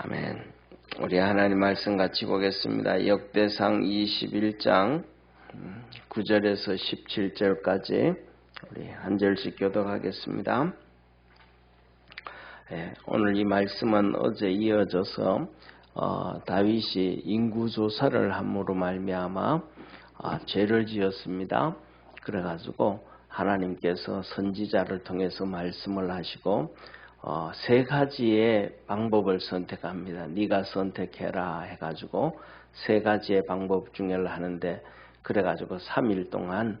아멘. 우리 하나님 말씀 같이 보겠습니다. 역대상 21장 9절에서 17절까지 우리 한 절씩 교독하겠습니다. 오늘 이 말씀은 어제 이어져서 다윗이 인구조사를 함으로 말미암아 죄를 지었습니다. 그래가지고 하나님께서 선지자를 통해서 말씀을 하시고 세 가지의 방법을 선택합니다. 네가 선택해라 해가지고 세 가지의 방법 중에를 하는데, 그래가지고 3일 동안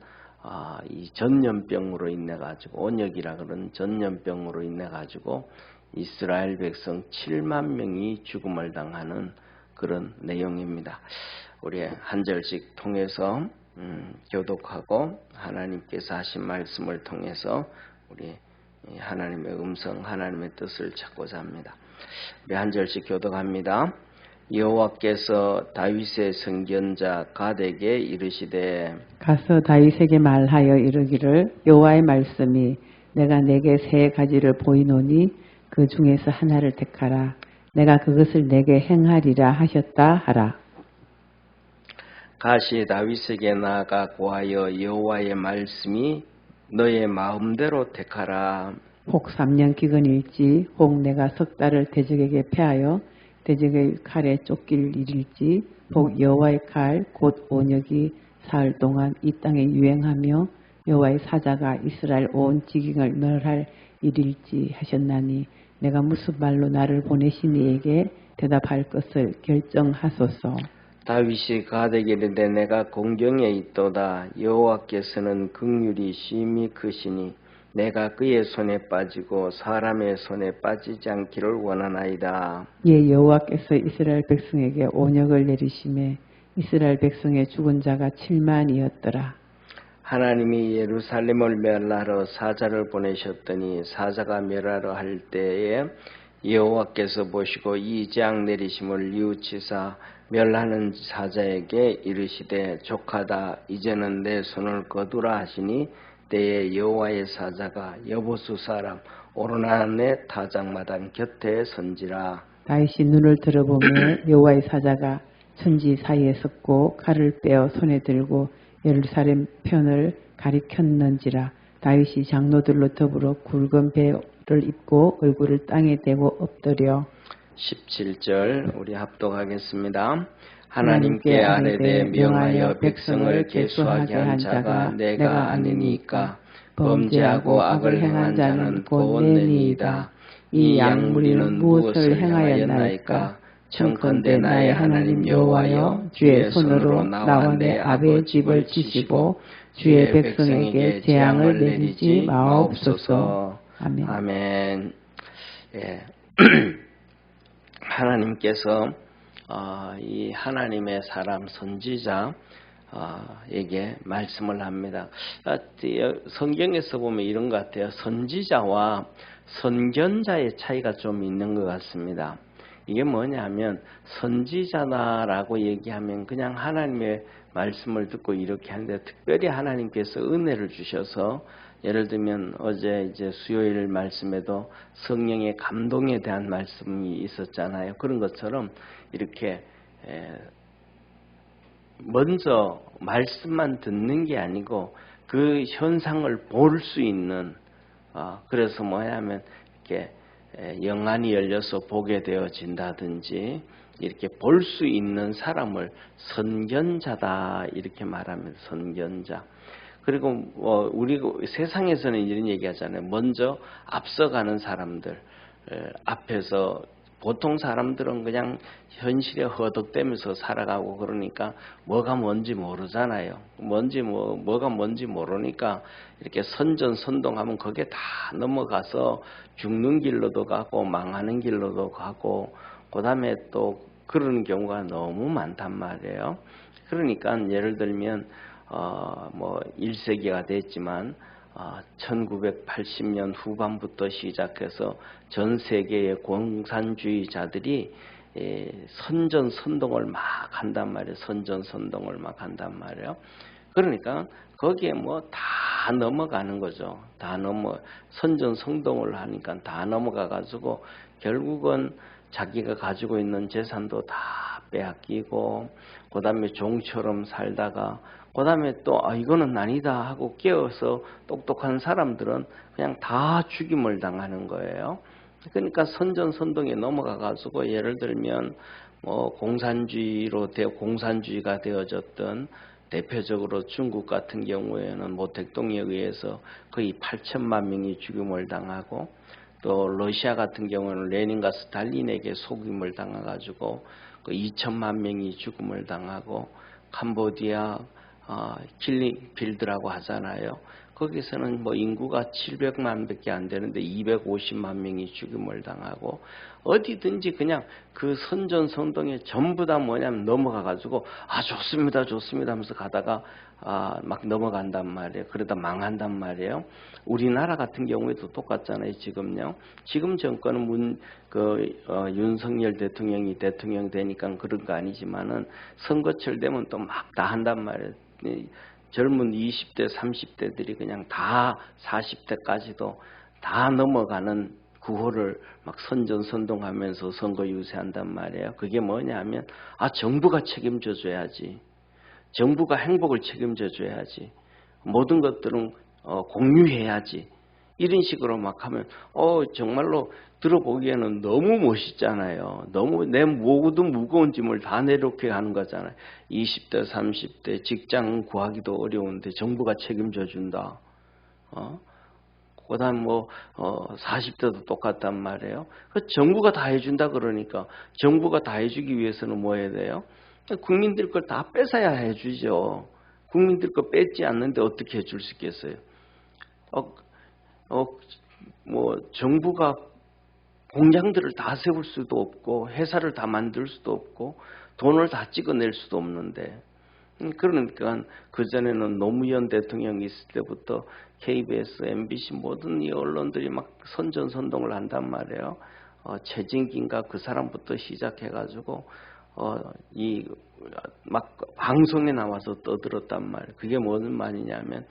이 전염병으로 인해가지고, 온역이라 그런 전염병으로 인해가지고 이스라엘 백성 7만 명이 죽음을 당하는 그런 내용입니다. 우리 한 절씩 통해서 교독하고 하나님께서 하신 말씀을 통해서 우리 하나님의 음성, 하나님의 뜻을 찾고자 합니다. 우리 한 절씩 교독합니다. 여호와께서 다윗의 선견자 갓에게 이르시되, 가서 다윗에게 말하여 이르기를, 여호와의 말씀이 내가 내게 세 가지를 보이노니 그 중에서 하나를 택하라. 내가 그것을 내게 행하리라 하셨다 하라. 갓이 다윗에게 나아가 고하여 여호와의 말씀이 너의 마음대로 택하라. 혹 3년 기근일지, 혹 내가 석 달을 대적에게 패하여 대적의 칼에 쫓길 일일지, 혹 여호와의 칼 곧 온역이 사흘 동안 이 땅에 유행하며 여호와의 사자가 이스라엘 온 지경을 멸할 일일지 하셨나니, 내가 무슨 말로 나를 보내신 이에게 대답할 것을 결정하소서. 다윗이 갓에게 이르되 내가 공경에 있도다. 여호와께서는 긍휼이 심히 크시니 내가 그의 손에 빠지고 사람의 손에 빠지지 않기를 원하나이다. 예, 여호와께서 이스라엘 백성에게 온역을 내리심에 이스라엘 백성의 죽은 자가 7만이었더라. 하나님이 예루살렘을 멸하러 사자를 보내셨더니 사자가 멸하러 할 때에 여호와께서 보시고 이 재앙 내리심을 뉘우치사 멸하는 사자에게 이르시되, 족하다. 이제는 내 손을 거두라 하시니, 때에 여호와의 사자가 여보수 사람 오르나네 타작마당 곁에 선지라. 다윗이 눈을 들어보며 여호와의 사자가 천지 사이에 섰고 칼을 빼어 손에 들고 예루살렘 편을 가리켰는지라. 다윗이 장로들로 더불어 굵은 배를 입고 얼굴을 땅에 대고 엎드려 17절 우리 합독하겠습니다. 하나님께 아뢰되 명하여 백성을 계수하게 한 자가 내가 아니니까 범죄하고 악을 행한 자는 곧 내니이다. 이 양무리는 무엇을 행하였나이까? 청컨대 나의 하나님 여호와여, 주의 손으로 나와 내 아버지의 집을 치시고 주의 백성에게 재앙을 내리지 마옵소서. 아멘. 아멘. 예. 하나님께서 이 하나님의 사람 선지자에게 말씀을 합니다. 성경에서 보면 이런 것 같아요. 선지자와 선견자의 차이가 좀 있는 것 같습니다. 이게 뭐냐면, 선지자다라고 얘기하면 그냥 하나님의 말씀을 듣고 이렇게 하는데, 특별히 하나님께서 은혜를 주셔서, 예를 들면 어제 이제 수요일 말씀에도 성령의 감동에 대한 말씀이 있었잖아요. 그런 것처럼 이렇게 먼저 말씀만 듣는 게 아니고 그 현상을 볼 수 있는, 그래서 뭐냐면 이렇게 영안이 열려서 보게 되어진다든지 이렇게 볼 수 있는 사람을 선견자다 이렇게 말하면 선견자. 그리고 우리 세상에서는 이런 얘기하잖아요. 먼저 앞서가는 사람들 앞에서, 보통 사람들은 그냥 현실에 허덕대면서 살아가고 그러니까 뭐가 뭔지 모르잖아요. 뭐가 뭔지 모르니까 이렇게 선전선동하면 거기에 다 넘어가서 죽는 길로도 가고 망하는 길로도 가고, 그 다음에 또 그런 경우가 너무 많단 말이에요. 그러니까 예를 들면 1세기가 됐지만 1980년 후반부터 시작해서 전 세계의 공산주의자들이 선전선동을 막 한단 말이에요. 선전선동을 막 한단 말이에요. 그러니까 거기에 뭐 다 넘어가는 거죠. 다 선전선동을 하니까 다 넘어가 가지고 결국은 자기가 가지고 있는 재산도 다 빼앗기고 그 다음에 종처럼 살다가 그 다음에 또 이거는 아니다 하고 깨어서 똑똑한 사람들은 그냥 다 죽임을 당하는 거예요. 그러니까 선전선동에 넘어가 가지고 예를 들면 뭐 공산주의가 되어졌던 대표적으로 중국 같은 경우에는 모택동에 의해서 거의 8천만 명이 죽임을 당하고 또 러시아 같은 경우는 레닌과 스탈린에게 속임을 당해가지고 그 2천만 명이 죽음을 당하고 캄보디아 킬링필드라고 하잖아요. 거기서는 뭐 인구가 700만밖에 안 되는데 250만 명이 죽임을 당하고 어디든지 그냥 그 선전선동에 전부 다 뭐냐면 넘어가가지고 좋습니다 좋습니다 하면서 가다가 막 넘어간단 말이에요. 그러다 망한단 말이에요. 우리나라 같은 경우에도 똑같잖아요. 지금요. 지금 정권은 윤석열 대통령이 대통령 되니까 그런 거 아니지만은 선거철 되면 또 막 다 한단 말이에요. 젊은 20대, 30대들이 그냥 다 40대까지도 다 넘어가는 구호를 막 선전선동하면서 선거 유세한단 말이에요. 그게 뭐냐면 정부가 책임져 줘야지. 정부가 행복을 책임져 줘야지. 모든 것들은 공유해야지. 이런 식으로 막 하면 정말로 들어보기에는 너무 멋있잖아요. 너무 내 모든 무거운 짐을 다 내려놓게 하는 거잖아요. 20대, 30대 직장 구하기도 어려운데 정부가 책임져 준다. 그다음 40대도 똑같단 말이에요. 정부가 다 해준다 그러니까 정부가 다 해주기 위해서는 뭐 해야 돼요? 국민들 걸 다 뺏어야 해주죠. 국민들 거 뺏지 않는데 어떻게 해줄 수 있겠어요? 정부가 공장들을 다 세울 수도 없고 회사를 다 만들 수도 없고 돈을 다 찍어낼 수도 없는데 그러니까 그전에는 노무현 대통령이 있을 때부터 KBS, MBC 모든 이 언론들이 막 선전선동을 한단 말이에요. 최진기인가 그 사람부터 시작해가지고 막 방송에 나와서 떠들었단 말이에요. 그게 무슨 말이냐면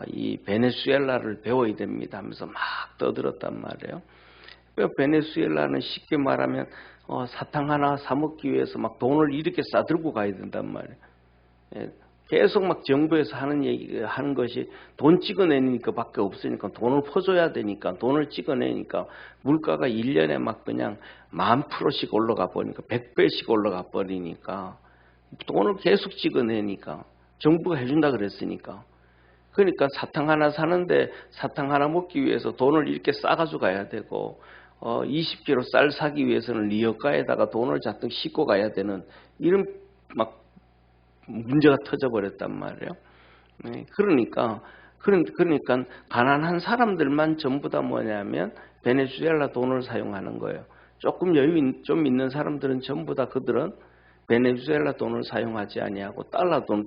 이 베네수엘라를 배워야 됩니다 하면서 막 떠들었단 말이에요. 베네수엘라는 쉽게 말하면 사탕 하나 사 먹기 위해서 막 돈을 이렇게 싸들고 가야 된단 말이에요. 계속 막 정부에서 하는 것이 돈 찍어내니까 밖에 없으니까 돈을 퍼줘야 되니까 돈을 찍어내니까 물가가 1년에 막 그냥 10,000%씩 올라가 버리니까 100배씩 올라가 버리니까 돈을 계속 찍어내니까 정부가 해준다 그랬으니까 그러니까 사탕 하나 사는데 사탕 하나 먹기 위해서 돈을 이렇게 싸가지고 가야 되고 20kg 쌀 사기 위해서는 리어카에다가 돈을 잔뜩 싣고 가야 되는 이런 막 문제가 터져버렸단 말이에요. 그러니까 가난한 사람들만 전부 다 뭐냐면 베네수엘라 돈을 사용하는 거예요. 조금 여유 좀 있는 사람들은 전부 다 그들은 베네수엘라 돈을 사용하지 아니하고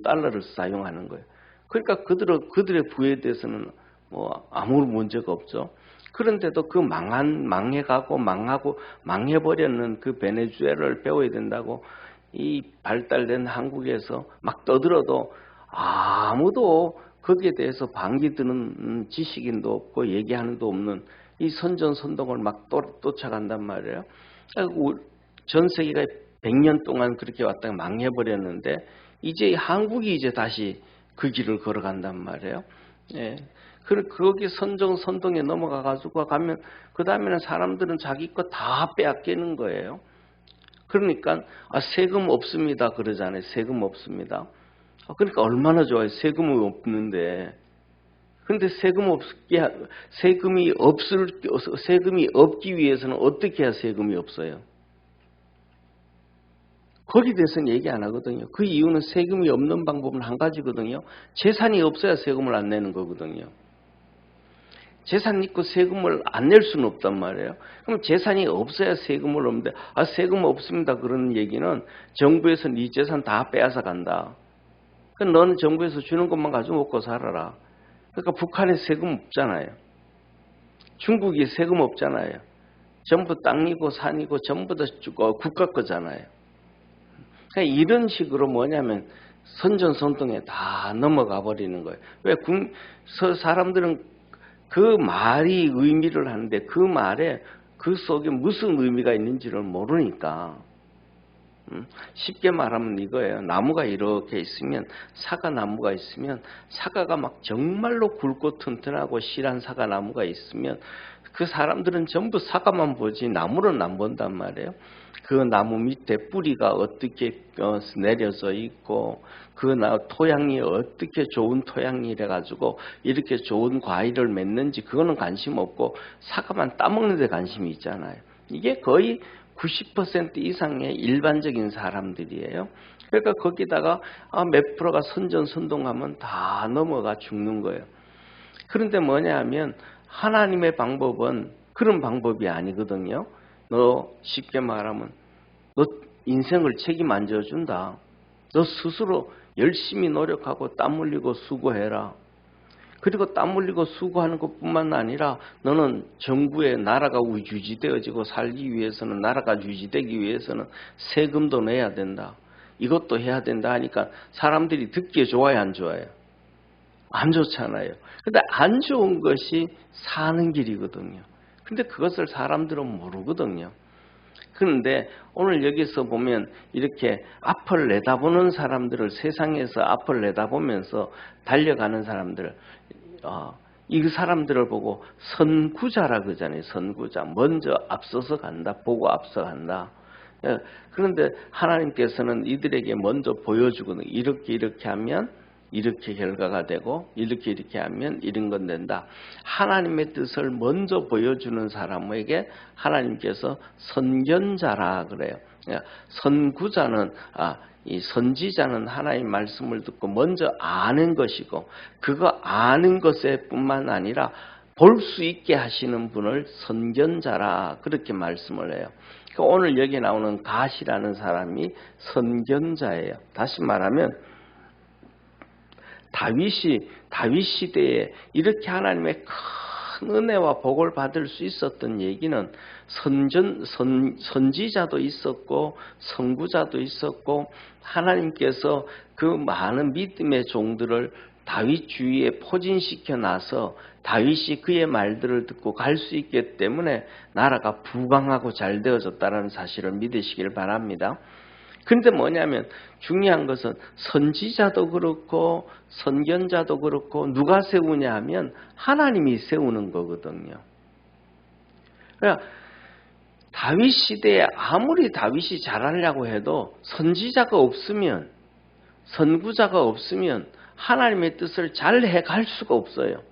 달러를 사용하는 거예요. 그러니까 그들의 부에 대해서는 뭐 아무 문제가 없죠. 그런데도 그 망해가고 망해버렸는 그 베네수엘라를 배워야 된다고 이 발달된 한국에서 막 떠들어도 아무도 거기에 대해서 반기 드는 지식인도 없고 얘기하는 도 없는 이 선전선동을 막 쫓아간단 말이에요. 전 세계가 100년 동안 그렇게 왔다가 망해버렸는데 이제 한국이 이제 다시 그 길을 걸어간단 말이에요. 거기 선동에 넘어가 가지고 가면 그 다음에는 사람들은 자기 거 다 빼앗기는 거예요. 그러니까 세금 없습니다 그러잖아요. 세금 없습니다. 그러니까 얼마나 좋아요. 세금이 없는데. 그런데 세금이 없기 위해서는 어떻게 해야 세금이 없어요? 거기에 대해서는 얘기 안 하거든요. 그 이유는 세금이 없는 방법은 한 가지거든요. 재산이 없어야 세금을 안 내는 거거든요. 재산 있고 세금을 안 낼 수는 없단 말이에요. 그럼 재산이 없어야 세금을 없는데 세금 없습니다 그러는 얘기는 정부에서 네 재산 다 빼앗아 간다. 그럼 너는 정부에서 주는 것만 가지고 먹고 살아라. 그러니까 북한에 세금 없잖아요. 중국이 세금 없잖아요. 전부 땅이고 산이고 전부 다 국가 거잖아요. 그러니까 이런 식으로 뭐냐면 선전선동에 다 넘어가 버리는 거예요. 왜 사람들은 그 말이 의미를 하는데 그 말에 그 속에 무슨 의미가 있는지를 모르니까 쉽게 말하면 이거예요. 나무가 이렇게 있으면 사과나무가 있으면 사과가 막 정말로 굵고 튼튼하고 실한 사과나무가 있으면 그 사람들은 전부 사과만 보지 나무는 안 본단 말이에요. 그 나무 밑에 뿌리가 어떻게 내려져 있고 그 토양이 어떻게 좋은 토양이래 가지고 이렇게 좋은 과일을 맺는지 그거는 관심 없고 사과만 따먹는 데 관심이 있잖아요. 이게 거의 90% 이상의 일반적인 사람들이에요. 그러니까 거기다가 몇 프로가 선전선동하면 다 넘어가 죽는 거예요. 그런데 뭐냐 하면 하나님의 방법은 그런 방법이 아니거든요. 너 쉽게 말하면 너 인생을 책임 안 져준다. 너 스스로 열심히 노력하고 땀 흘리고 수고해라. 그리고 땀 흘리고 수고하는 것뿐만 아니라 너는 정부에 나라가 유지되어지고 살기 위해서는 나라가 유지되기 위해서는 세금도 내야 된다. 이것도 해야 된다 하니까 사람들이 듣기에 좋아요 안 좋아요? 안 좋잖아요. 근데 안 좋은 것이 사는 길이거든요. 근데 그것을 사람들은 모르거든요. 그런데 오늘 여기서 보면 이렇게 앞을 내다보는 사람들을 세상에서 앞을 내다보면서 달려가는 사람들 이 사람들을 보고 선구자라 그러잖아요. 선구자. 먼저 앞서서 간다. 보고 앞서간다. 그런데 하나님께서는 이들에게 먼저 보여주거든요. 이렇게 하면 이렇게 결과가 되고 이렇게 하면 이런 건 된다. 하나님의 뜻을 먼저 보여주는 사람에게 하나님께서 선견자라 그래요. 선구자는 이 선지자는 하나님 말씀을 듣고 먼저 아는 것이고 그거 아는 것에 뿐만 아니라 볼 수 있게 하시는 분을 선견자라 그렇게 말씀을 해요. 그러니까 오늘 여기 나오는 갓이라는 사람이 선견자예요. 다시 말하면 다윗 시대에 이렇게 하나님의 큰 은혜와 복을 받을 수 있었던 얘기는 선지자도 있었고 선구자도 있었고 하나님께서 그 많은 믿음의 종들을 다윗 주위에 포진시켜 놔서 다윗이 그의 말들을 듣고 갈 수 있기 때문에 나라가 부강하고 잘 되어졌다는 사실을 믿으시길 바랍니다. 그런데 뭐냐면 중요한 것은 선지자도 그렇고 선견자도 그렇고 누가 세우냐 하면 하나님이 세우는 거거든요. 그러니까 다윗 시대에 아무리 다윗이 잘하려고 해도 선지자가 없으면 선구자가 없으면 하나님의 뜻을 잘 해갈 수가 없어요.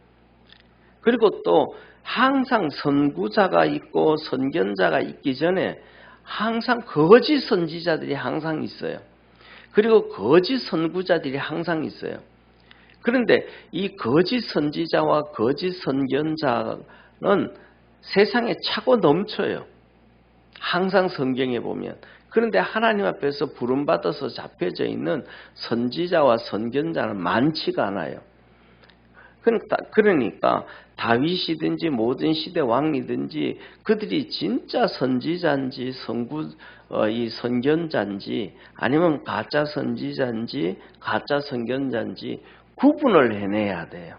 그리고 또 항상 선구자가 있고 선견자가 있기 전에 항상 거짓 선지자들이 항상 있어요. 그리고 거짓 선구자들이 항상 있어요. 그런데 이 거짓 선지자와 거짓 선견자는 세상에 차고 넘쳐요. 항상 성경에 보면. 그런데 하나님 앞에서 부름받아서 잡혀져 있는 선지자와 선견자는 많지가 않아요. 그러니까 다윗이든지 모든 시대 왕이든지 그들이 진짜 선지자인지 이 선견자인지 아니면 가짜 선지자인지 가짜 선견자인지 구분을 해내야 돼요.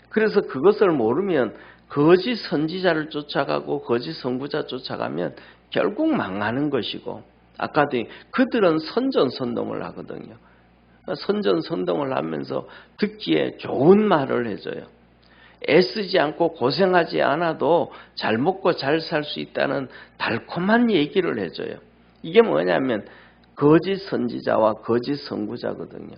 그래서 그것을 모르면 거짓 선지자를 쫓아가고 거짓 선구자 쫓아가면 결국 망하는 것이고 아까도 그들은 선전선동을 하거든요. 선전선동을 하면서 듣기에 좋은 말을 해줘요. 애쓰지 않고 고생하지 않아도 잘 먹고 잘 살 수 있다는 달콤한 얘기를 해줘요. 이게 뭐냐면 거짓 선지자와 거짓 선구자거든요.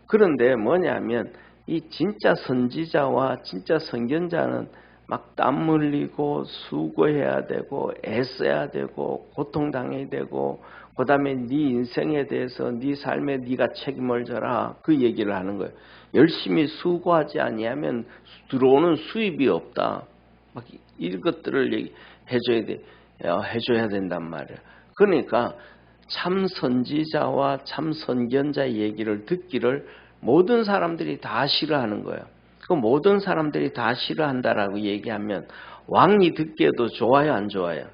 그런데 뭐냐면 이 진짜 선지자와 진짜 선견자는 막 땀 흘리고 수고해야 되고 애써야 되고 고통당해야 되고 그 다음에 네 인생에 대해서 네 삶에 네가 책임을 져라 그 얘기를 하는 거예요. 열심히 수고하지 아니하면 들어오는 수입이 없다. 막 이런 것들을 해줘야 된단 말이에요. 그러니까 참 선지자와 참 선견자의 얘기를 듣기를 모든 사람들이 다 싫어하는 거예요. 그 모든 사람들이 다 싫어한다라고 얘기하면 왕이 듣기에도 좋아요 안 좋아요?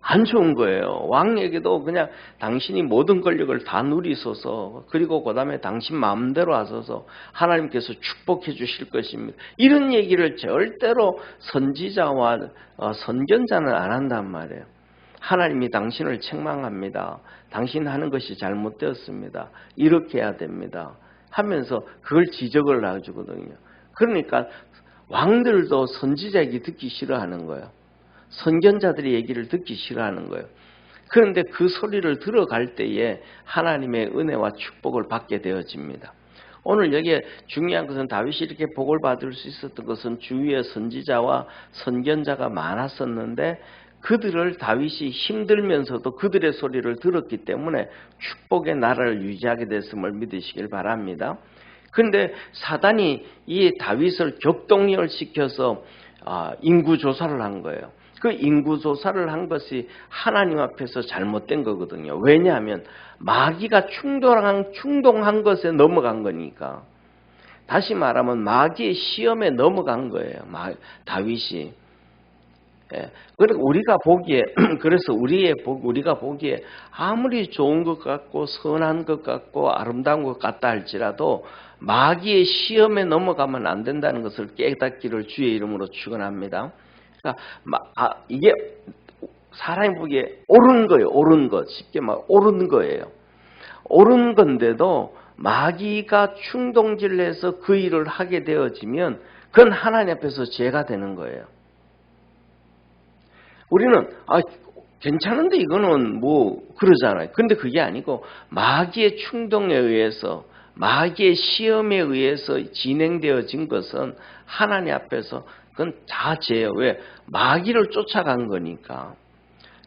안 좋은 거예요. 왕에게도 그냥 당신이 모든 권력을 다 누리소서, 그리고 그 다음에 당신 마음대로 하소서, 하나님께서 축복해 주실 것입니다. 이런 얘기를 절대로 선지자와 선견자는 안 한단 말이에요. 하나님이 당신을 책망합니다. 당신 하는 것이 잘못되었습니다. 이렇게 해야 됩니다. 하면서 그걸 지적을 해주거든요. 그러니까 왕들도 선지자 얘기 듣기 싫어하는 거예요. 선견자들의 얘기를 듣기 싫어하는 거예요. 그런데 그 소리를 들어갈 때에 하나님의 은혜와 축복을 받게 되어집니다. 오늘 여기에 중요한 것은 다윗이 이렇게 복을 받을 수 있었던 것은 주위에 선지자와 선견자가 많았었는데 그들을 다윗이 힘들면서도 그들의 소리를 들었기 때문에 축복의 나라를 유지하게 됐음을 믿으시길 바랍니다. 그런데 사단이 이 다윗을 격동열시켜서 인구조사를 한 거예요. 그 인구조사를 한 것이 하나님 앞에서 잘못된 거거든요. 왜냐하면 마귀가 충동한 것에 넘어간 거니까. 다시 말하면 마귀의 시험에 넘어간 거예요. 다윗이. 그러니까 우리가 보기에 그래서 우리가 보기에 아무리 좋은 것 같고 선한 것 같고 아름다운 것 같다 할지라도 마귀의 시험에 넘어가면 안 된다는 것을 깨닫기를 주의 이름으로 축원합니다. 그러니까 이게 사람이 보기에 옳은 거예요. 옳은 것. 쉽게 말 옳은 거예요. 옳은 건데도 마귀가 충동질해서 그 일을 하게 되어지면 그건 하나님 앞에서 죄가 되는 거예요. 우리는 괜찮은데 이거는 뭐 그러잖아요. 근데 그게 아니고 마귀의 충동에 의해서 마귀의 시험에 의해서 진행되어진 것은 하나님 앞에서 그건 다 죄예요. 왜? 마귀를 쫓아간 거니까.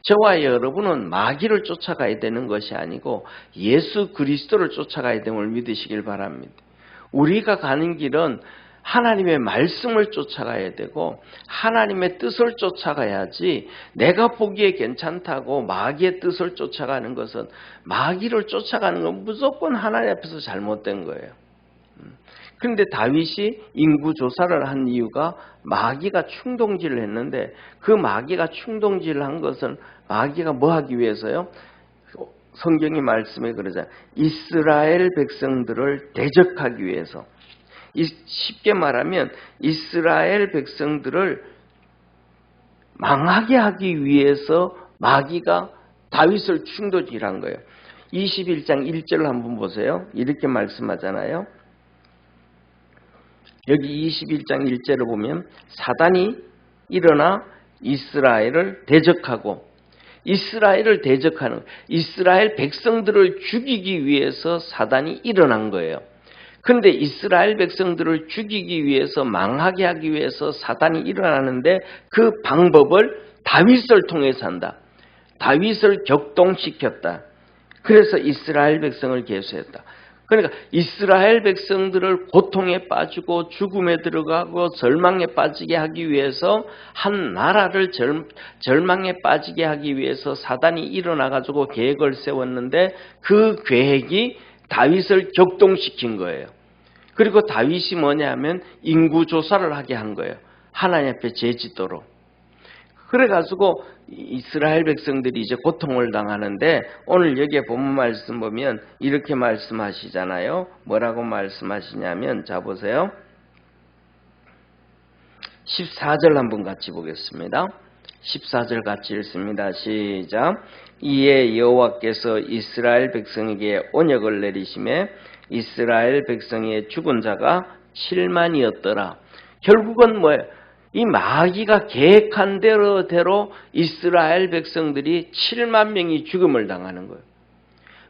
저와 여러분은 마귀를 쫓아가야 되는 것이 아니고 예수 그리스도를 쫓아가야 됨을 믿으시길 바랍니다. 우리가 가는 길은 하나님의 말씀을 쫓아가야 되고 하나님의 뜻을 쫓아가야지 내가 보기에 괜찮다고 마귀의 뜻을 쫓아가는 것은 마귀를 쫓아가는 건 무조건 하나님 앞에서 잘못된 거예요. 그런데 다윗이 인구조사를 한 이유가 마귀가 충동질을 했는데 그 마귀가 충동질을 한 것은 마귀가 뭐 하기 위해서요? 성경이 말씀에 그러잖아요. 이스라엘 백성들을 대적하기 위해서. 쉽게 말하면 이스라엘 백성들을 망하게 하기 위해서 마귀가 다윗을 충동질한 거예요. 21장 1절을 한번 보세요. 이렇게 말씀하잖아요. 여기 21장 1절을 보면 사단이 일어나 이스라엘을 대적하고 이스라엘을 대적하는 이스라엘 백성들을 죽이기 위해서 사단이 일어난 거예요. 그런데 이스라엘 백성들을 죽이기 위해서 망하게 하기 위해서 사단이 일어나는데 그 방법을 다윗을 통해서 한다. 다윗을 격동시켰다. 그래서 이스라엘 백성을 계수했다. 그러니까 이스라엘 백성들을 고통에 빠지고 죽음에 들어가고 절망에 빠지게 하기 위해서 한 나라를 절망에 빠지게 하기 위해서 사단이 일어나가지고 계획을 세웠는데 그 계획이 다윗을 격동시킨 거예요. 그리고 다윗이 뭐냐면 인구조사를 하게 한 거예요. 하나님 앞에 죄짓도록. 그래가지고 이스라엘 백성들이 이제 고통을 당하는데 오늘 여기에 본문 말씀 보면 이렇게 말씀하시잖아요. 뭐라고 말씀하시냐면 자 보세요. 14절 한번 같이 보겠습니다. 14절 같이 읽습니다. 시작. 이에 여호와께서 이스라엘 백성에게 언약을 내리심에 이스라엘 백성의 죽은 자가 7만이었더라. 결국은 뭐예요? 이 마귀가 계획한 대로 이스라엘 백성들이 7만 명이 죽음을 당하는 거예요.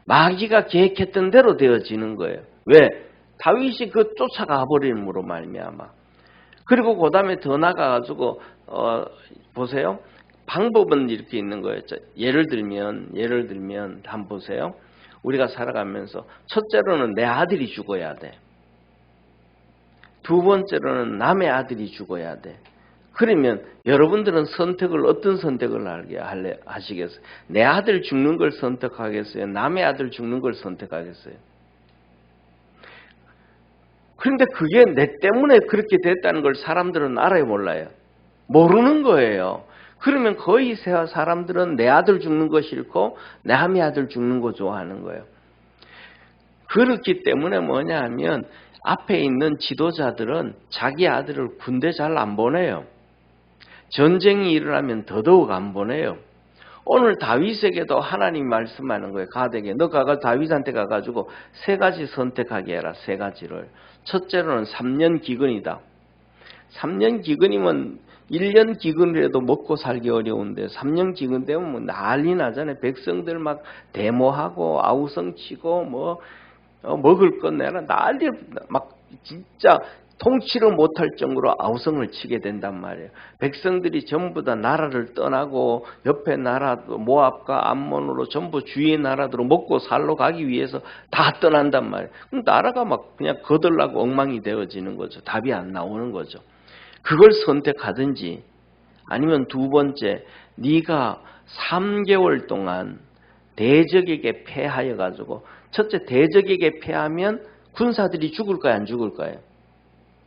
마귀가 계획했던 대로 되어지는 거예요. 왜? 다윗이 그 쫓아가 버림으로 말미암아. 그리고 그 다음에 더 나가가지고 보세요. 방법은 이렇게 있는 거예요. 예를 들면 한번 보세요. 우리가 살아가면서 첫째로는 내 아들이 죽어야 돼. 두 번째로는 남의 아들이 죽어야 돼. 그러면 여러분들은 어떤 선택을 하시겠어요? 내 아들 죽는 걸 선택하겠어요? 남의 아들 죽는 걸 선택하겠어요? 그런데 그게 내 때문에 그렇게 됐다는 걸 사람들은 알아요, 몰라요? 모르는 거예요. 그러면 거의 사람들은 내 아들 죽는 거 싫고 내 함의 아들 죽는 거 좋아하는 거예요. 그렇기 때문에 뭐냐 하면 앞에 있는 지도자들은 자기 아들을 군대 잘 안 보내요. 전쟁이 일어나면 더더욱 안 보내요. 오늘 다윗에게도 하나님 말씀하는 거예요. 가드에게 너 가가 다윗한테 가가지고 3가지 선택하게 해라. 3가지를. 첫째로는 3년 기근이다. 3년 기근이면 1년 기근이라도 먹고 살기 어려운데 3년 기근 되면 뭐 난리 나잖아요. 백성들 막 데모하고 아우성치고 뭐 먹을 것 내라 난리 막 진짜 통치를 못할 정도로 아우성을 치게 된단 말이에요. 백성들이 전부 다 나라를 떠나고 옆에 나라 모압과 암몬으로 전부 주위의 나라들로 먹고 살러 가기 위해서 다 떠난단 말이에요. 그럼 나라가 막 그냥 거들나고 엉망이 되어지는 거죠. 답이 안 나오는 거죠. 그걸 선택하든지 아니면 2번째 네가 3개월 동안 대적에게 패하여 가지고 첫째 대적에게 패하면 군사들이 죽을까요? 안 죽을까요?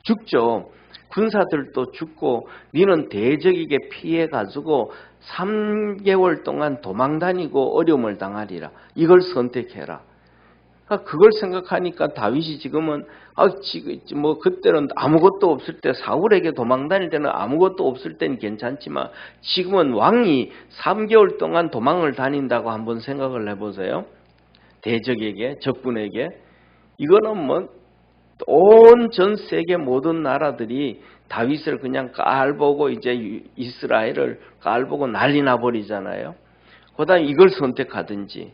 죽죠. 군사들도 죽고 너는 대적에게 피해가지고 3개월 동안 도망다니고 어려움을 당하리라. 이걸 선택해라. 그걸 생각하니까 다윗이 지금은 지금 뭐 그때는 아무것도 없을 때 사울에게 도망다닐 때는 아무것도 없을 때는 괜찮지만 지금은 왕이 3개월 동안 도망을 다닌다고 한번 생각을 해보세요. 대적에게 적군에게 이거는 뭐 온 전 세계 모든 나라들이 다윗을 그냥 깔보고 이제 이스라엘을 깔보고 난리 나버리잖아요. 그다음에 이걸 선택하든지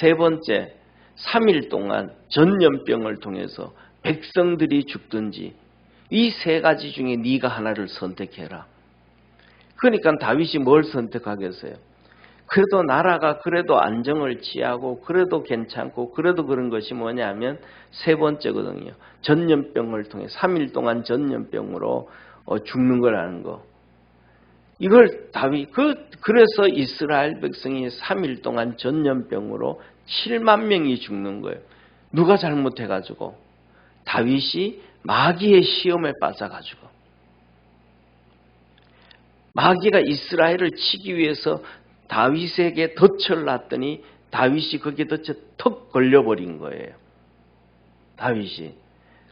3번째 3일 동안 전염병을 통해서 백성들이 죽든지 이 3가지 중에 네가 하나를 선택해라. 그러니까 다윗이 뭘 선택하겠어요? 그래도 나라가 그래도 안정을 취하고 그래도 괜찮고 그래도 그런 것이 뭐냐면 3번째거든요. 전염병을 통해 3일 동안 전염병으로 죽는 거라는 거. 이걸 다윗 그래서 이스라엘 백성이 3일 동안 전염병으로 7만 명이 죽는 거예요. 누가 잘못해가지고? 다윗이 마귀의 시험에 빠져가지고. 마귀가 이스라엘을 치기 위해서 다윗에게 덫을 놨더니 다윗이 거기에 덫에 턱 걸려버린 거예요. 다윗이.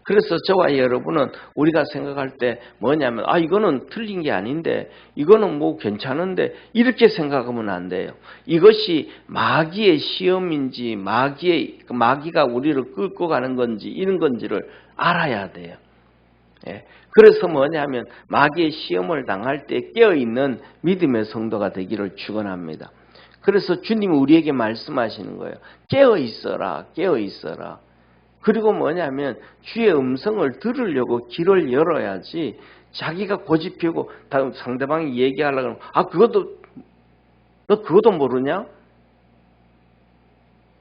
그래서 저와 여러분은 우리가 생각할 때 뭐냐면 이거는 틀린 게 아닌데 이거는 뭐 괜찮은데 이렇게 생각하면 안 돼요. 이것이 마귀의 시험인지 마귀가 우리를 끌고 가는 건지 이런 건지를 알아야 돼요. 예. 그래서 뭐냐면 마귀의 시험을 당할 때 깨어있는 믿음의 성도가 되기를 축원합니다. 그래서 주님이 우리에게 말씀하시는 거예요. 깨어있어라. 깨어있어라. 그리고 뭐냐면 주의 음성을 들으려고 귀를 열어야지 자기가 고집 피우고 상대방이 얘기하려고 하면 너 그것도 모르냐?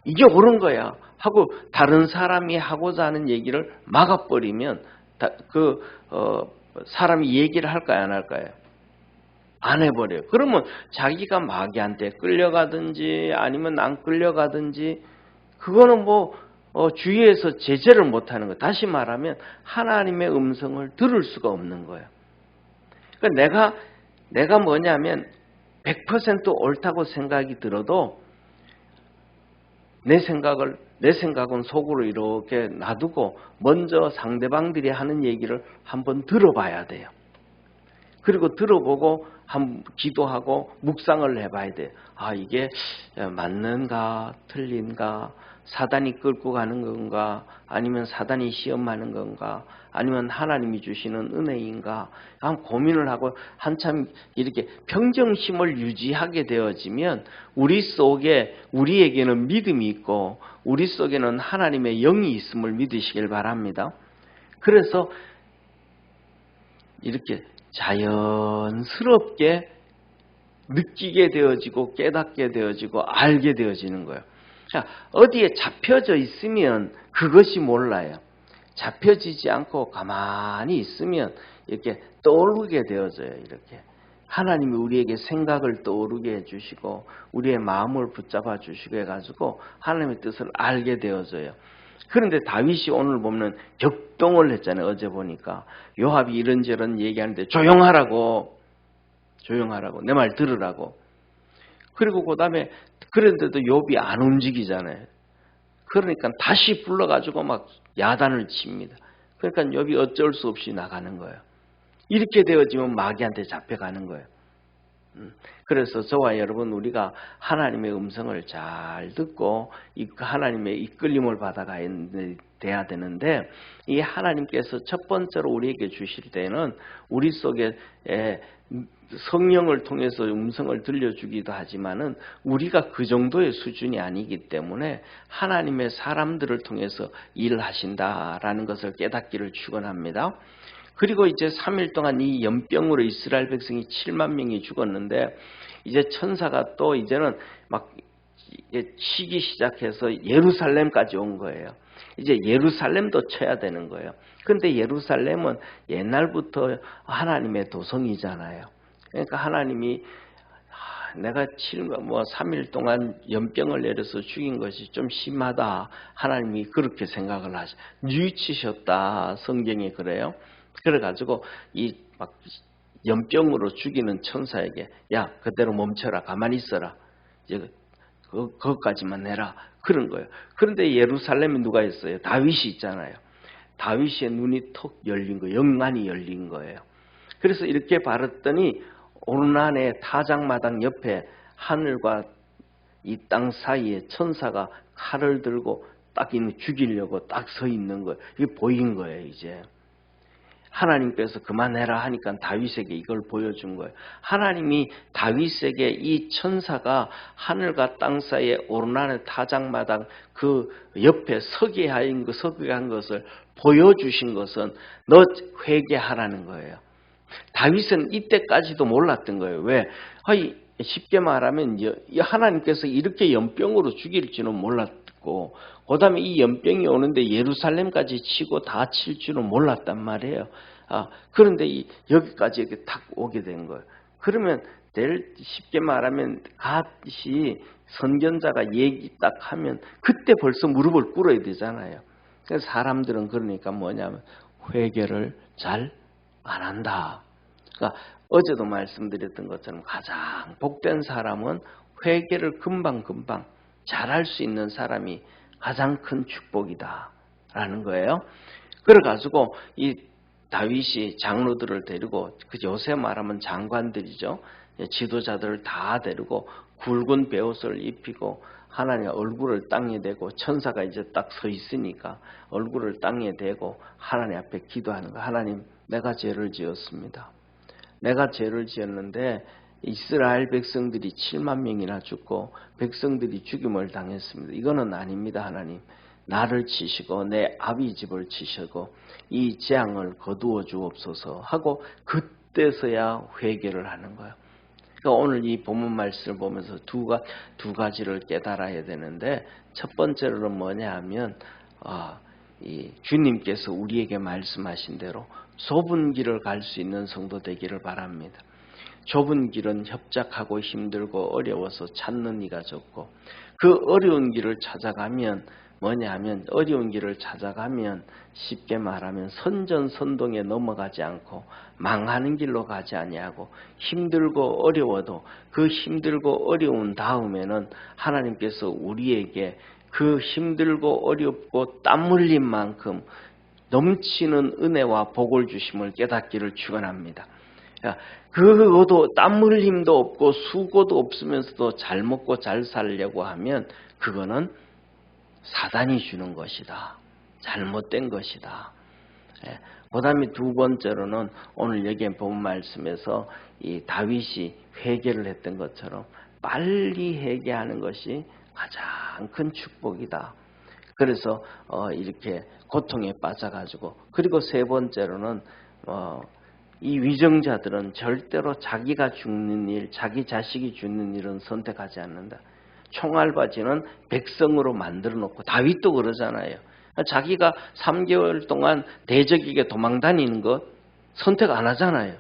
이게 옳은 거야 하고 다른 사람이 하고자 하는 얘기를 막아버리면 사람이 얘기를 할까요? 안 할까요? 안 해버려요. 그러면 자기가 마귀한테 끌려가든지 아니면 안 끌려가든지 그거는 주위에서 제재를 못하는 거예요. 다시 말하면 하나님의 음성을 들을 수가 없는 거예요. 그러니까 내가 뭐냐면 100% 옳다고 생각이 들어도 내 생각은 속으로 이렇게 놔두고 먼저 상대방들이 하는 얘기를 한번 들어봐야 돼요. 그리고 들어보고 한번 기도하고 묵상을 해봐야 돼요. 이게 맞는가 틀린가 사단이 끌고 가는 건가 아니면 사단이 시험하는 건가 아니면 하나님이 주시는 은혜인가 한번 고민을 하고 한참 이렇게 평정심을 유지하게 되어지면 우리에게는 믿음이 있고 우리 속에는 하나님의 영이 있음을 믿으시길 바랍니다. 그래서 이렇게 자연스럽게 느끼게 되어지고 깨닫게 되어지고 알게 되어지는 거예요. 자, 어디에 잡혀져 있으면 그것이 몰라요. 잡혀지지 않고 가만히 있으면 이렇게 떠오르게 되어져요. 이렇게 하나님이 우리에게 생각을 떠오르게 해주시고 우리의 마음을 붙잡아 주시고 해가지고 하나님의 뜻을 알게 되어져요. 그런데 다윗이 오늘 보면 격동을 했잖아요. 어제 보니까 요압이 이런저런 얘기하는데 조용하라고 조용하라고. 내 말 들으라고. 그리고 그 다음에 그런데도 욥이 안 움직이잖아요. 그러니까 다시 불러가지고 막 야단을 칩니다. 그러니까 욥이 어쩔 수 없이 나가는 거예요. 이렇게 되어지면 마귀한테 잡혀가는 거예요. 그래서 저와 여러분 우리가 하나님의 음성을 잘 듣고 하나님의 이끌림을 받아가야 돼야 되는데 이 하나님께서 첫 번째로 우리에게 주실 때는 우리 속에 성령을 통해서 음성을 들려주기도 하지만은 우리가 그 정도의 수준이 아니기 때문에 하나님의 사람들을 통해서 일을 하신다라는 것을 깨닫기를 축원합니다. 그리고 이제 3일 동안 이 연병으로 이스라엘 백성이 7만 명이 죽었는데 이제 천사가 또 이제는 막 치기 시작해서 예루살렘까지 온 거예요. 이제 예루살렘도 쳐야 되는 거예요. 그런데 예루살렘은 옛날부터 하나님의 도성이잖아요. 그러니까 하나님이 내가 3일 동안 연병을 내려서 죽인 것이 좀 심하다. 하나님이 그렇게 생각을 뉘우치셨다. 성경에 그래요. 그래가지고 이 막 연병으로 죽이는 천사에게 야 그대로 멈춰라 가만히 있어라 이제 그것까지만 해라 그런 거예요. 그런데 예루살렘에 누가 있어요? 다윗이 있잖아요. 다윗의 눈이 톡 열린 거예요. 영안이 열린 거예요. 그래서 이렇게 바랐더니 오르난의 타작마당 옆에 하늘과 이 땅 사이에 천사가 칼을 들고 딱 죽이려고 딱 서 있는 거예요. 이게 보인 거예요. 이제 하나님께서 그만해라 하니까 다윗에게 이걸 보여준 거예요. 하나님이 다윗에게 이 천사가 하늘과 땅 사이에 오르난의 타작마당 그 옆에 서게 한 것을 보여주신 것은 너 회개하라는 거예요. 다윗은 이때까지도 몰랐던 거예요. 왜? 쉽게 말하면 하나님께서 이렇게 연병으로 죽일 줄은 몰랐고 그 다음에 이 연병이 오는데 예루살렘까지 치고 다 칠 줄은 몰랐단 말이에요. 그런데 여기까지 이렇게 탁 오게 된 거예요. 그러면 쉽게 말하면 갓이 선견자가 얘기 딱 하면 그때 벌써 무릎을 꿇어야 되잖아요. 그래서 사람들은 그러니까 뭐냐면 회개를 잘 안 한다. 그러니까 어제도 말씀드렸던 것처럼 가장 복된 사람은 회개를 금방금방 잘할 수 있는 사람이 가장 큰 축복이다라는 거예요. 그래가지고 이 다윗이 장로들을 데리고 요새 말하면 장관들이죠. 지도자들을 다 데리고 굵은 베옷을 입히고 하나님 얼굴을 땅에 대고 천사가 이제 딱 서 있으니까 얼굴을 땅에 대고 하나님 앞에 기도하는 거. 하나님 내가 죄를 지었습니다. 내가 죄를 지었는데 이스라엘 백성들이 7만 명이나 죽고 백성들이 죽임을 당했습니다. 이거는 아닙니다. 하나님. 나를 치시고 내 아비 집을 치시고 이 재앙을 거두어 주옵소서 하고 그때서야 회개를 하는 거예요. 그러니까 오늘 이 본문 말씀을 보면서 두 가지를 깨달아야 되는데 첫 번째로는 뭐냐 하면 이 주님께서 우리에게 말씀하신 대로 좁은 길을 갈 수 있는 성도 되기를 바랍니다. 좁은 길은 협착하고 힘들고 어려워서 찾는 이가 적고 그 어려운 길을 찾아가면 뭐냐 하면 어려운 길을 찾아가면 쉽게 말하면 선전선동에 넘어가지 않고 망하는 길로 가지 아니하고 힘들고 어려워도 그 힘들고 어려운 다음에는 하나님께서 우리에게 그 힘들고 어렵고 땀 흘린 만큼 넘치는 은혜와 복을 주심을 깨닫기를 축원합니다. 그것도 땀 흘림도 없고 수고도 없으면서도 잘 먹고 잘 살려고 하면 그거는 사단이 주는 것이다. 잘못된 것이다. 그 다음에 두 번째로는 오늘 여기에 본 말씀에서 이 다윗이 회개를 했던 것처럼 빨리 회개하는 것이 가장 큰 축복이다. 그래서 이렇게 고통에 빠져가지고 그리고 세 번째로는 이 위정자들은 절대로 자기가 죽는 일, 자기 자식이 죽는 일은 선택하지 않는다. 총알바지는 백성으로 만들어 놓고 다윗도 그러잖아요. 자기가 3개월 동안 대적에게 도망다니는 것 선택 안 하잖아요.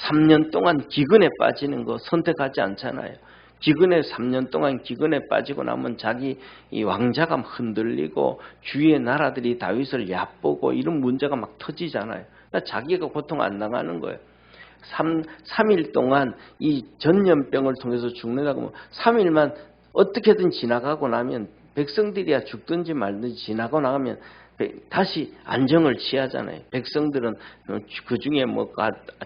3년 동안 기근에 빠지는 거 선택하지 않잖아요. 3년 동안 기근에 빠지고 나면 자기 이 왕자가 흔들리고 주위의 나라들이 다윗을 얕보고 이런 문제가 막 터지잖아요. 그러니까 자기가 고통 안 당하는 거예요. 3일 동안 이 전염병을 통해서 죽는다고 하면 3일만 어떻게든 지나가고 나면 백성들이야 죽든지 말든지 지나고 나가면 다시 안정을 취하잖아요. 백성들은 그 중에 뭐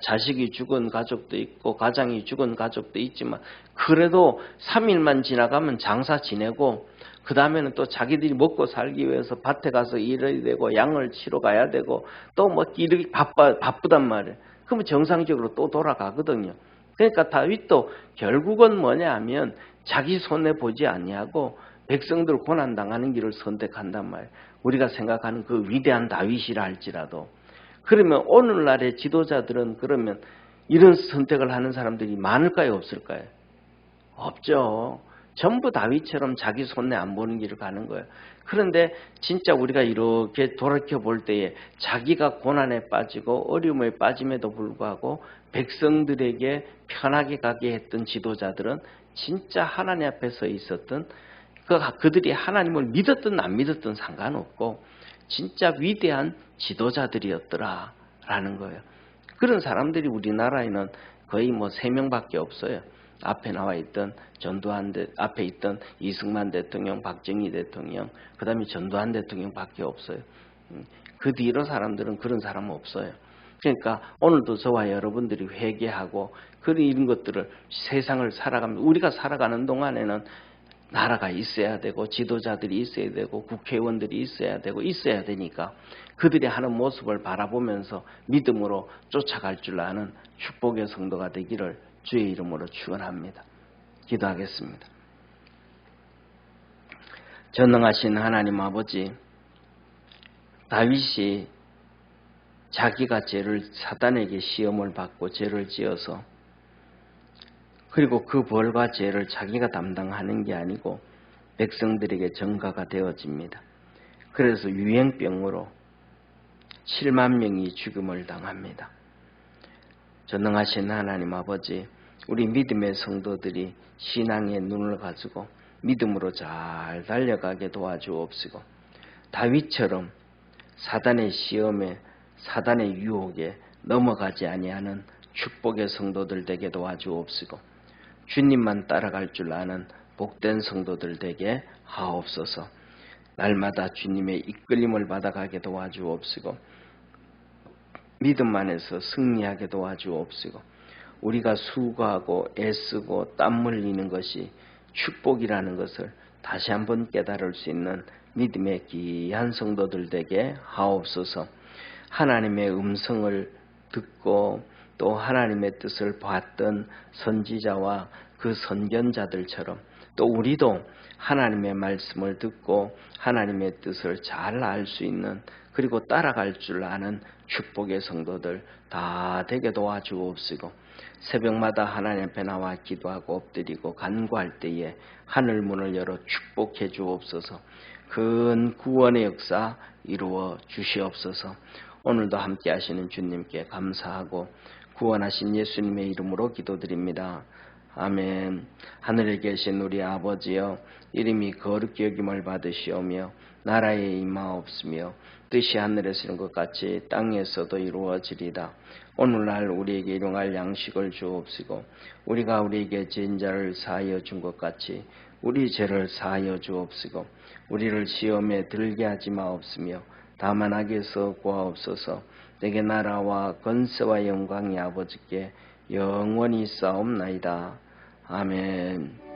자식이 죽은 가족도 있고 가장이 죽은 가족도 있지만 그래도 3일만 지나가면 장사 지내고 그 다음에는 또 자기들이 먹고 살기 위해서 밭에 가서 일해야 되고 양을 치러 가야 되고 또 뭐 이렇게 바쁘단 말이에요. 그러면 정상적으로 또 돌아가거든요. 그러니까 다윗도 결국은 뭐냐 하면 자기 손해 보지 아니하고 백성들 고난당하는 길을 선택한단 말이에요. 우리가 생각하는 그 위대한 다윗이라 할지라도. 그러면 오늘날의 지도자들은 그러면 이런 선택을 하는 사람들이 많을까요? 없을까요? 없죠. 전부 다윗처럼 자기 손해 안 보는 길을 가는 거예요. 그런데 진짜 우리가 이렇게 돌이켜볼 때에 자기가 고난에 빠지고 어려움에 빠짐에도 불구하고 백성들에게 편하게 가게 했던 지도자들은 진짜 하나님 앞에 서 있었던 그들이 하나님을 믿었든 안 믿었든 상관없고 진짜 위대한 지도자들이었더라라는 거예요. 그런 사람들이 우리나라에는 거의 뭐 3명밖에 없어요. 앞에 나와 있던 앞에 있던 이승만 대통령, 박정희 대통령, 그 다음에 전두환 대통령밖에 없어요. 그 뒤로 사람들은 그런 사람은 없어요. 그러니까 오늘도 저와 여러분들이 회개하고 이런 것들을 세상을 살아가면 우리가 살아가는 동안에는 나라가 있어야 되고 지도자들이 있어야 되고 국회의원들이 있어야 되고 있어야 되니까 그들이 하는 모습을 바라보면서 믿음으로 쫓아갈 줄 아는 축복의 성도가 되기를 주의 이름으로 축원합니다. 기도하겠습니다. 전능하신 하나님 아버지, 다윗이 자기가 사단에게 시험을 받고 죄를 지어서 그리고 그 벌과 죄를 자기가 담당하는 게 아니고 백성들에게 전가가 되어집니다. 그래서 유행병으로 7만 명이 죽음을 당합니다. 전능하신 하나님 아버지, 우리 믿음의 성도들이 신앙의 눈을 가지고 믿음으로 잘 달려가게 도와주옵시고 다윗처럼 사단의 시험에 사단의 유혹에 넘어가지 아니하는 축복의 성도들 되게 도와주옵시고 주님만 따라갈 줄 아는 복된 성도들 되게 하옵소서. 날마다 주님의 이끌림을 받아가게 도와주옵시고 믿음 안에서 승리하게 도와주옵시고 우리가 수고하고 애쓰고 땀 흘리는 것이 축복이라는 것을 다시 한번 깨달을 수 있는 믿음의 귀한 성도들 되게 하옵소서. 하나님의 음성을 듣고 또 하나님의 뜻을 봤던 선지자와 그 선견자들처럼 또 우리도 하나님의 말씀을 듣고 하나님의 뜻을 잘 알 수 있는 그리고 따라갈 줄 아는 축복의 성도들 다 되게 도와주옵시고 새벽마다 하나님 앞에 나와 기도하고 엎드리고 간구할 때에 하늘 문을 열어 축복해 주옵소서. 큰 구원의 역사 이루어 주시옵소서. 오늘도 함께 하시는 주님께 감사하고 구원하신 예수님의 이름으로 기도드립니다. 아멘. 하늘에 계신 우리 아버지여, 이름이 거룩히 여김을 받으시오며 나라에 임하옵시며 뜻이 하늘에서 이룬 것 같이 땅에서도 이루어지리다. 오늘날 우리에게 일용할 양식을 주옵시고 우리가 우리에게 지은 자를 사하여 준 것 같이 우리 죄를 사하여 주옵시고 우리를 시험에 들게 하지 마옵시며 다만 악에서 구하옵소서. 내게 나라와 권세와 영광이 아버지께 영원히 있사옵나이다. 아멘.